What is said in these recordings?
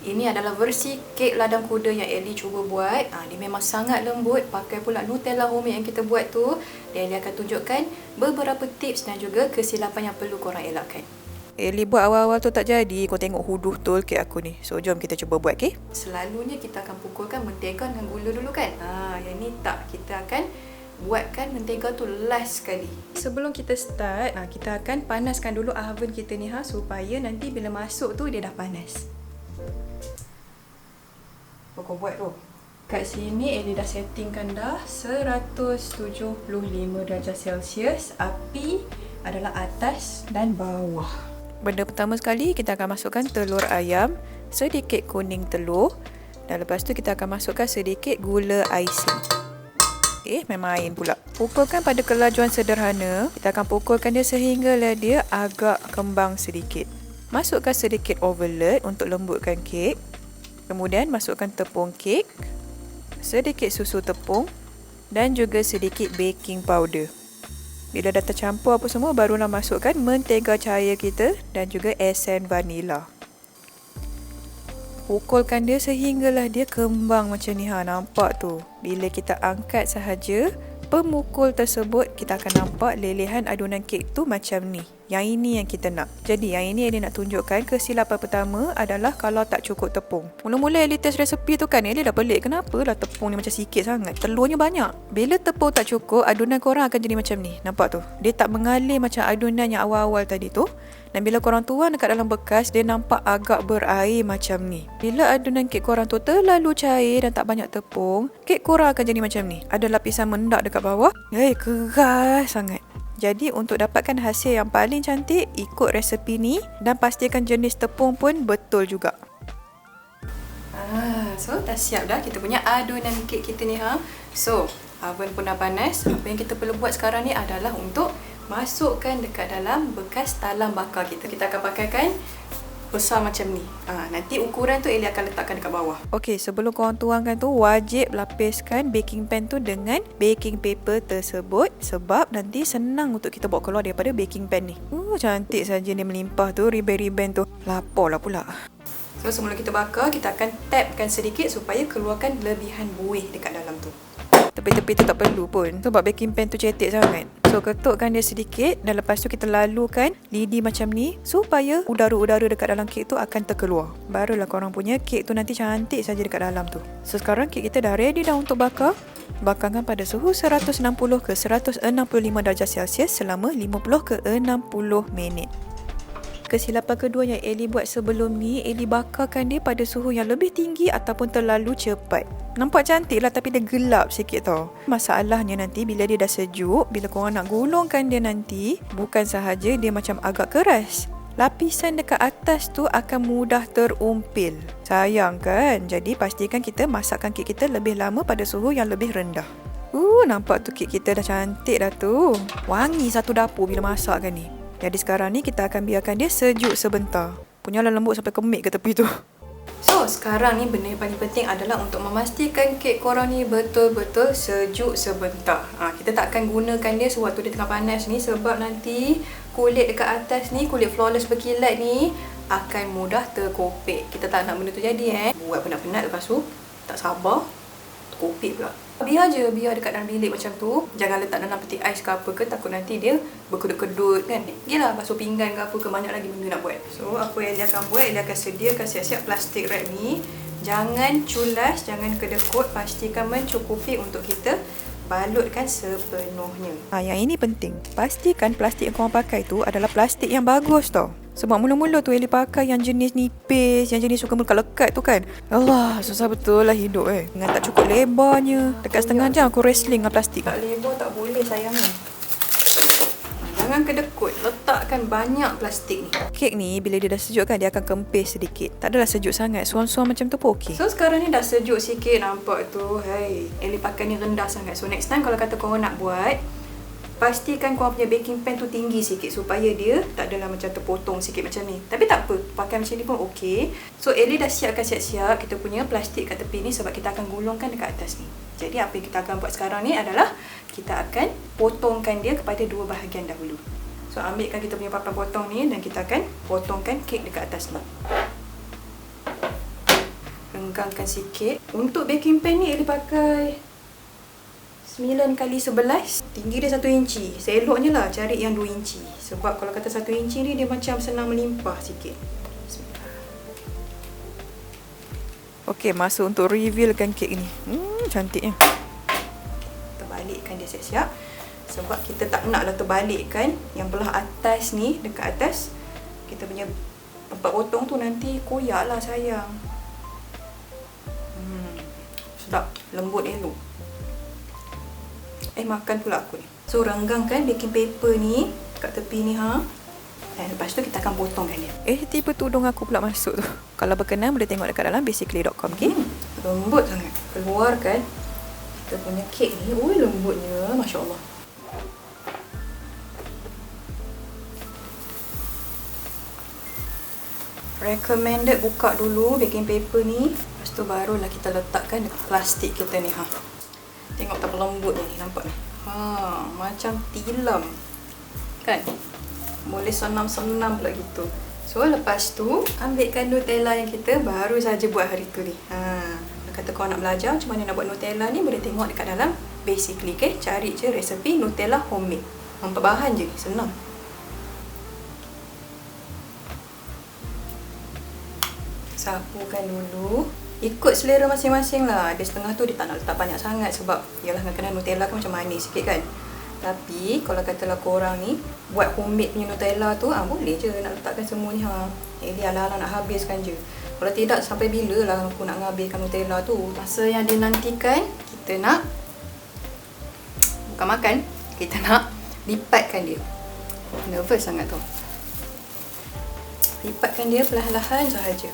Ini adalah versi kek ladang kuda yang Ellie cuba buat. Dia memang sangat lembut. Pakai pula Nutella homemade yang kita buat tu. Dan Ellie akan tunjukkan beberapa tips dan juga kesilapan yang perlu korang elakkan. Ellie buat awal-awal tu tak jadi. Kau tengok huduh tol kek aku ni. So jom kita cuba buat kek. Selalunya kita akan pukulkan mentega dengan gula dulu kan. Yang ni tak. Kita akan buatkan mentega tu last sekali. Sebelum kita start, kita akan panaskan dulu oven kita ni supaya nanti bila masuk tu dia dah panas. Apa kau buat tu? Kat sini Ellie dah settingkan dah 175 darjah Celsius. Api adalah atas dan bawah. Benda pertama sekali kita akan masukkan telur ayam, sedikit kuning telur dan lepas tu kita akan masukkan sedikit gula icing. Main main pula. Pukulkan pada kelajuan sederhana. Kita akan pukulkan dia sehinggalah dia agak kembang sedikit. Masukkan sedikit overload untuk lembutkan kek. Kemudian masukkan tepung kek, sedikit susu tepung dan juga sedikit baking powder. Bila dah tercampur apa semua, barulah masukkan mentega cair kita dan juga esen vanila. Pukulkan dia sehinggalah dia kembang macam ni. Nampak tu? Bila kita angkat sahaja, pemukul tersebut kita akan nampak lelehan adunan kek tu macam ni. Yang ini yang kita nak. Jadi yang ini Ellie nak tunjukkan kesilapan pertama adalah kalau tak cukup tepung. Mula-mula Ellie test resepi tu kan, Ellie dah pelik. Kenapa lah tepung ni macam sikit sangat? Telurnya banyak. Bila tepung tak cukup, adunan korang akan jadi macam ni. Nampak tu? Dia tak mengalir macam adunan yang awal-awal tadi tu. Dan bila korang tuang dekat dalam bekas, dia nampak agak berair macam ni. Bila adunan kek korang tu terlalu cair dan tak banyak tepung, kek korang akan jadi macam ni. Ada lapisan mendak dekat bawah. Keras sangat. Jadi untuk dapatkan hasil yang paling cantik, ikut resepi ni dan pastikan jenis tepung pun betul juga. So dah siap dah kita punya adunan kek kita ni. So oven pun dah panas. Apa yang kita perlu buat sekarang ni adalah untuk masukkan dekat dalam bekas talam bakar kita. Kita akan pakaikan besar macam ni. Nanti ukuran tu Ellie akan letakkan dekat bawah. Okey, sebelum korang tuangkan tu, wajib lapiskan baking pan tu dengan baking paper tersebut sebab nanti senang untuk kita bawa keluar daripada baking pan ni. Cantik saja dia melimpah tu, riben-riben tu. Lapar lah pula. So sebelum kita bakar, kita akan tapkan sedikit supaya keluarkan lebihan buih dekat dalam tu. Tepi-tepi tu tak perlu pun sebab baking pan tu cetek sangat. So ketukkan dia sedikit dan lepas tu kita lalukan lidi macam ni supaya udara-udara dekat dalam kek tu akan terkeluar. Barulah korang punya kek tu nanti cantik saja dekat dalam tu. So sekarang kek kita dah ready dah untuk bakar. Bakarkan pada suhu 160 ke 165 darjah Celsius selama 50 ke 60 minit. Kesilapan kedua yang Ellie buat sebelum ni, Ellie bakarkan dia pada suhu yang lebih tinggi ataupun terlalu cepat. Nampak cantik lah tapi dia gelap sikit tau. Masalahnya nanti bila dia dah sejuk, bila korang nak gulungkan dia nanti, bukan sahaja dia macam agak keras, lapisan dekat atas tu akan mudah terumpil. Sayang kan? Jadi pastikan kita masakkan kek kita lebih lama pada suhu yang lebih rendah. Nampak tu kek kita dah cantik dah tu. Wangi satu dapur bila masak kan ni. Jadi sekarang ni kita akan biarkan dia sejuk sebentar. Punyalah lembut sampai kemik ke tepi tu. So sekarang ni benda yang paling penting adalah untuk memastikan kek korang ni betul-betul sejuk sebentar. Kita tak akan gunakan dia sewaktu dia tengah panas ni sebab nanti kulit dekat atas ni, kulit flawless berkilat ni akan mudah terkopek. Kita tak nak benda tu jadi Buat penat-penat lepas tu tak sabar terkopek pula. Biar dekat dalam bilik macam tu. Jangan letak dalam peti ais ke apa ke, takut nanti dia berkedut-kedut kan. Gila basuh pinggan ke apa ke, banyak lagi benda nak buat. So apa yang dia akan buat, dia akan sediakan siap-siap plastik wrap ni. Jangan culas, jangan kedekut, pastikan mencukupi untuk kita balutkan sepenuhnya. Yang ini penting. Pastikan plastik yang korang pakai tu adalah plastik yang bagus tau. Sebab mula-mula tu Ellie pakai yang jenis nipis, yang jenis suka melekat-lekat tu kan. Allah, susah betul lah hidup Dengan tak cukup lebarnya. Dekat setengah jam aku wrestling dengan plastik. Tak lebar tak boleh sayangnya. Jangan kedekut, letakkan banyak plastik ni. Kek ni bila dia dah sejuk kan, dia akan kempis sedikit. Tak adalah sejuk sangat, suam-suam macam tu pun okey. So sekarang ni dah sejuk sikit, nampak tu. Ellie pakai ni rendah sangat. So next time kalau kata korang nak buat, pastikan korang punya baking pan tu tinggi sikit supaya dia tak adalah macam terpotong sikit macam ni. Tapi tak apa, pakai macam ni pun okey. So Ellie dah siapkan siap-siap kita punya plastik kat tepi ni sebab kita akan gulungkan dekat atas ni. Jadi apa yang kita akan buat sekarang ni adalah kita akan potongkan dia kepada dua bahagian dahulu. So ambilkan kita punya papan potong ni dan kita akan potongkan kek dekat atas ni. renggangkan sikit. Untuk baking pan ni Eli pakai 9x11. Tinggi dia 1 inci. Seloknya lah cari yang 2 inci. Sebab kalau kata 1 inci ni dia macam senang melimpah sikit. Okey, masuk untuk revealkan kek ni. Cantiknya. Terbalikkan dia siap-siap. Sebab kita tak naklah terbalikkan yang belah atas ni, dekat atas kita punya tempat potong tu nanti koyak lah sayang. Sedap, lembut elok. Makan pula aku ni. So renggangkan baking paper ni kat tepi ni lepas tu kita akan potongkan dia. Tiba tudung aku pula masuk tu. Kalau berkenan boleh tengok dekat dalam basically.com, okey? Lembut sangat. Keluarkan kita punya kek ni. Lembutnya, masya-Allah. Recommended buka dulu baking paper ni. Lepas tu barulah kita letakkan plastik kita ni. Tengok tak lembutnya ni, nampak ni. Macam tilam. Kan? Boleh senam-senam pula gitu. So lepas tu ambilkan Nutella yang kita baru saja buat hari tu ni. Kata kau nak belajar macam mana nak buat Nutella ni, boleh tengok dekat dalam basically, okay? Cari je resepi Nutella homemade. 4 bahan je ni, senang. Sapukan dulu. Ikut selera masing-masing lah. Ada setengah tu dia tak nak letak banyak sangat sebab yalah kadang-kadang Nutella kan macam manis sikit kan. Tapi kalau katalah korang ni buat homemade punya Nutella tu, boleh je nak letakkan semua ni. Jadi ala-ala nak habiskan je. Kalau tidak, sampai bila lah aku nak habiskan Nutella tu. Masa yang dinantikan, kita nak bukan makan, kita nak lipatkan dia. Nervous sangat tu. Lipatkan dia perlahan-lahan sahaja.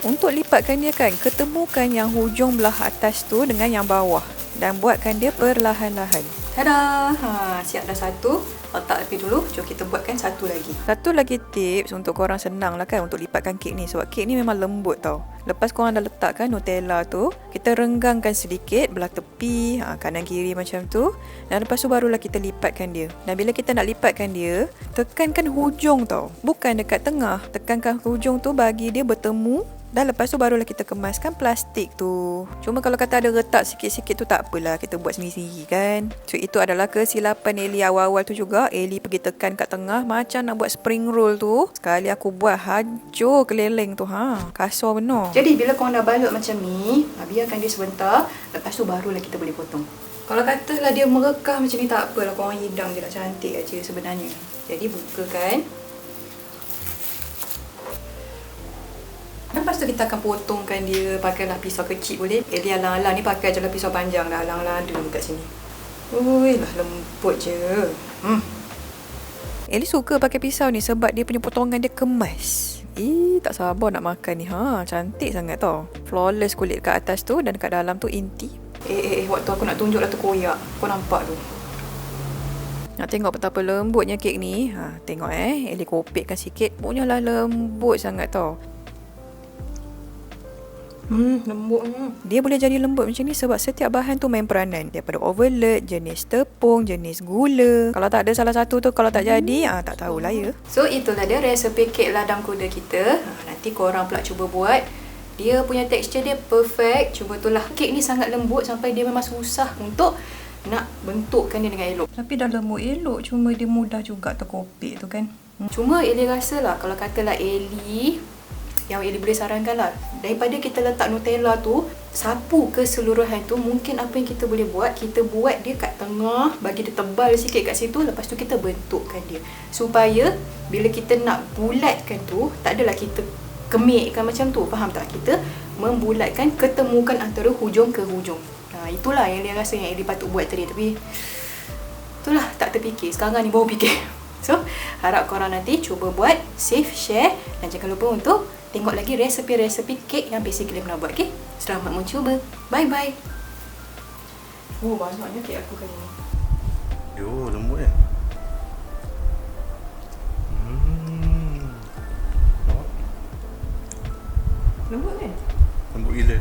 Untuk lipatkan dia kan, ketemukan yang hujung belah atas tu dengan yang bawah dan buatkan dia perlahan-lahan. Tada! Siap dah satu. Letak tepi dulu. Jom kita buatkan satu lagi. Satu lagi tips untuk korang senang lah kan untuk lipatkan kek ni. Sebab kek ni memang lembut tau. Lepas korang dah letakkan Nutella tu, kita renggangkan sedikit belah tepi, kanan kiri macam tu. Dan lepas tu barulah kita lipatkan dia. Dan bila kita nak lipatkan dia, tekankan hujung tau. Bukan dekat tengah. Tekankan hujung tu bagi dia bertemu. Dan lepas tu barulah kita kemaskan plastik tu. Cuma kalau kata ada retak sikit-sikit tu tak apalah, kita buat sendiri-sendiri kan. So itu adalah kesilapan Eli awal-awal tu juga. Eli pergi tekan kat tengah macam nak buat spring roll tu. Sekali aku buat hancur keleleng tu. Kasar benar. Jadi bila korang dah balut macam ni, biarkan dia sebentar. Lepas tu barulah kita boleh potong. Kalau katalah dia merekah macam ni tak apalah, korang hidang je nak cantik aja sebenarnya. Jadi bukakan. Lepas tu kita akan potongkan dia. Pakailah pisau kecil boleh. Eli alang-alang ni pakai je lah pisau panjang dah. Alang-alang ada dekat sini. Lah lembut je. Eli suka pakai pisau ni sebab dia punya potongan dia kemas. Tak sabar nak makan ni. Cantik sangat tau. Flawless kulit kat atas tu dan kat dalam tu inti. Waktu aku nak tunjuk lah tu koyak. Kau nampak tu? Nak tengok betapa lembutnya kek ni. Tengok Eli kopekkan sikit. Punyalah lembut sangat tau. Lembutnya. Dia boleh jadi lembut macam ni sebab setiap bahan tu main peranan. Daripada overload, jenis tepung, jenis gula. Kalau tak ada salah satu tu, kalau tak jadi, tak tahulah ya. So itulah dia resepi kek ladang kuda kita. Nanti korang pula cuba buat. Dia punya tekstur dia perfect. Cuma itulah, kek ni sangat lembut sampai dia memang susah untuk nak bentukkan dia dengan elok. Tapi dah lembut elok, cuma dia mudah juga terkopek tu kan. Cuma Eli rasa lah, kalau katalah Eli, yang Eli boleh sarankan lah, daripada kita letak Nutella tu, sapu keseluruhan tu, mungkin apa yang kita boleh buat, kita buat dia kat tengah, bagi dia tebal sikit kat situ, lepas tu kita bentukkan dia. Supaya bila kita nak bulatkan tu, tak adalah kita kemikkan macam tu, faham tak? Kita membulatkan, ketemukan antara hujung ke hujung. Itulah yang dia rasa yang Eli patut buat tadi. Tapi itulah, tak terfikir. Sekarang ni baru fikir. So, harap korang nanti cuba buat, save, share, dan jangan lupa untuk tengok lagi resepi-resepi kek yang basically pernah buat. Okay? Selamat mencuba. Bye-bye. Banyaknya kek aku kali ni. Lembut kan? Lembut kan? Lembut gila.